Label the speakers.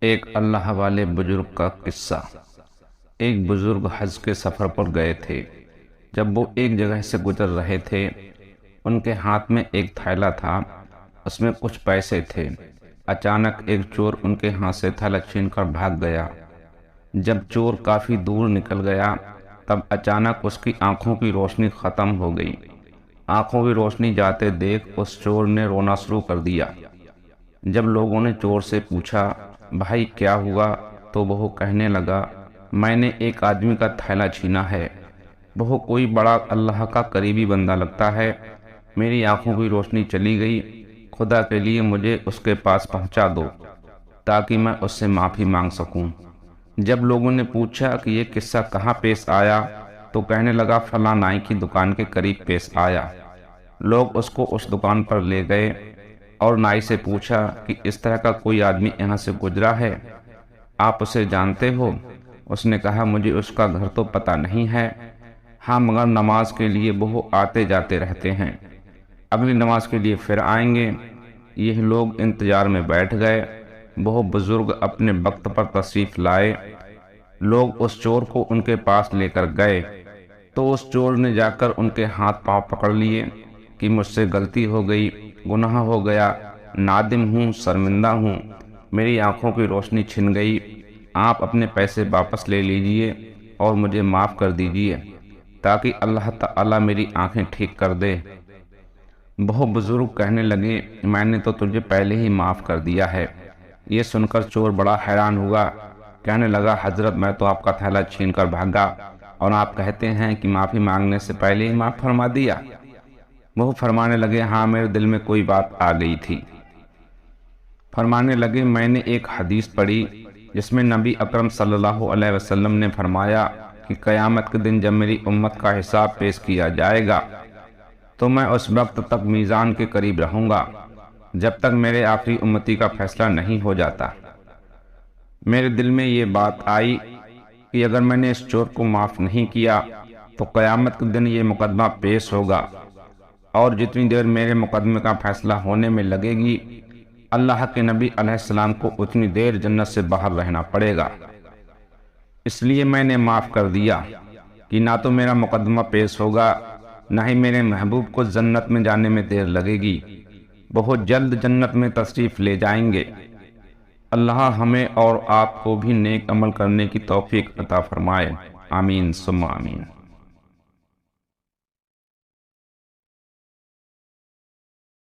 Speaker 1: ایک اللہ والے بزرگ کا قصہ۔ ایک بزرگ حج کے سفر پر گئے تھے۔ جب وہ ایک جگہ سے گزر رہے تھے، ان کے ہاتھ میں ایک تھیلا تھا، اس میں کچھ پیسے تھے۔ اچانک ایک چور ان کے ہاتھ سے تھیلا چھین کر بھاگ گیا۔ جب چور کافی دور نکل گیا، تب اچانک اس کی آنکھوں کی روشنی ختم ہو گئی۔ آنکھوں کی روشنی جاتے دیکھ اس چور نے رونا شروع کر دیا۔ جب لوگوں نے چور سے پوچھا، بھائی کیا ہوا، تو وہ کہنے لگا، میں نے ایک آدمی کا تھیلا چھینا ہے، وہ کوئی بڑا اللہ کا قریبی بندہ لگتا ہے، میری آنکھوں کی روشنی چلی گئی، خدا کے لیے مجھے اس کے پاس پہنچا دو تاکہ میں اس سے معافی مانگ سکوں۔ جب لوگوں نے پوچھا کہ یہ قصہ کہاں پیش آیا، تو کہنے لگا فلاں نائی کی دکان کے قریب پیش آیا۔ لوگ اس کو اس دکان پر لے گئے اور نائی سے پوچھا کہ اس طرح کا کوئی آدمی یہاں سے گزرا ہے، آپ اسے جانتے ہو؟ اس نے کہا، مجھے اس کا گھر تو پتہ نہیں ہے، ہاں مگر نماز کے لیے وہ آتے جاتے رہتے ہیں، اگلی نماز کے لیے پھر آئیں گے۔ یہ لوگ انتظار میں بیٹھ گئے۔ وہ بزرگ اپنے وقت پر تشریف لائے۔ لوگ اس چور کو ان کے پاس لے کر گئے تو اس چور نے جا کر ان کے ہاتھ پاؤں پکڑ لیے کہ مجھ سے غلطی ہو گئی، گناہ ہو گیا، نادم ہوں، شرمندہ ہوں، میری آنکھوں کی روشنی چھن گئی، آپ اپنے پیسے واپس لے لیجئے اور مجھے معاف کر دیجئے تاکہ اللہ تعالیٰ میری آنکھیں ٹھیک کر دے۔ وہ بزرگ کہنے لگے، میں نے تو تجھے پہلے ہی معاف کر دیا ہے۔ یہ سن کر چور بڑا حیران ہوا، کہنے لگا، حضرت میں تو آپ کا تھیلا چھین کر بھاگا اور آپ کہتے ہیں کہ معافی مانگنے سے پہلے ہی معاف فرما دیا۔ وہ فرمانے لگے، ہاں میرے دل میں کوئی بات آ گئی تھی۔ فرمانے لگے، میں نے ایک حدیث پڑھی جس میں نبی اکرم صلی اللہ علیہ وسلم نے فرمایا کہ قیامت کے دن جب میری امت کا حساب پیش کیا جائے گا تو میں اس وقت تک میزان کے قریب رہوں گا جب تک میرے آخری امتی کا فیصلہ نہیں ہو جاتا۔ میرے دل میں یہ بات آئی کہ اگر میں نے اس چور کو معاف نہیں کیا تو قیامت کے دن یہ مقدمہ پیش ہوگا، اور جتنی دیر میرے مقدمے کا فیصلہ ہونے میں لگے گی، اللہ کے نبی علیہ السلام کو اتنی دیر جنت سے باہر رہنا پڑے گا۔ اس لیے میں نے معاف کر دیا کہ نہ تو میرا مقدمہ پیش ہوگا، نہ ہی میرے محبوب کو جنت میں جانے میں دیر لگے گی، بہت جلد جنت میں تشریف لے جائیں گے۔ اللہ ہمیں اور آپ کو بھی نیک عمل کرنے کی توفیق عطا فرمائے، آمین ثم آمین۔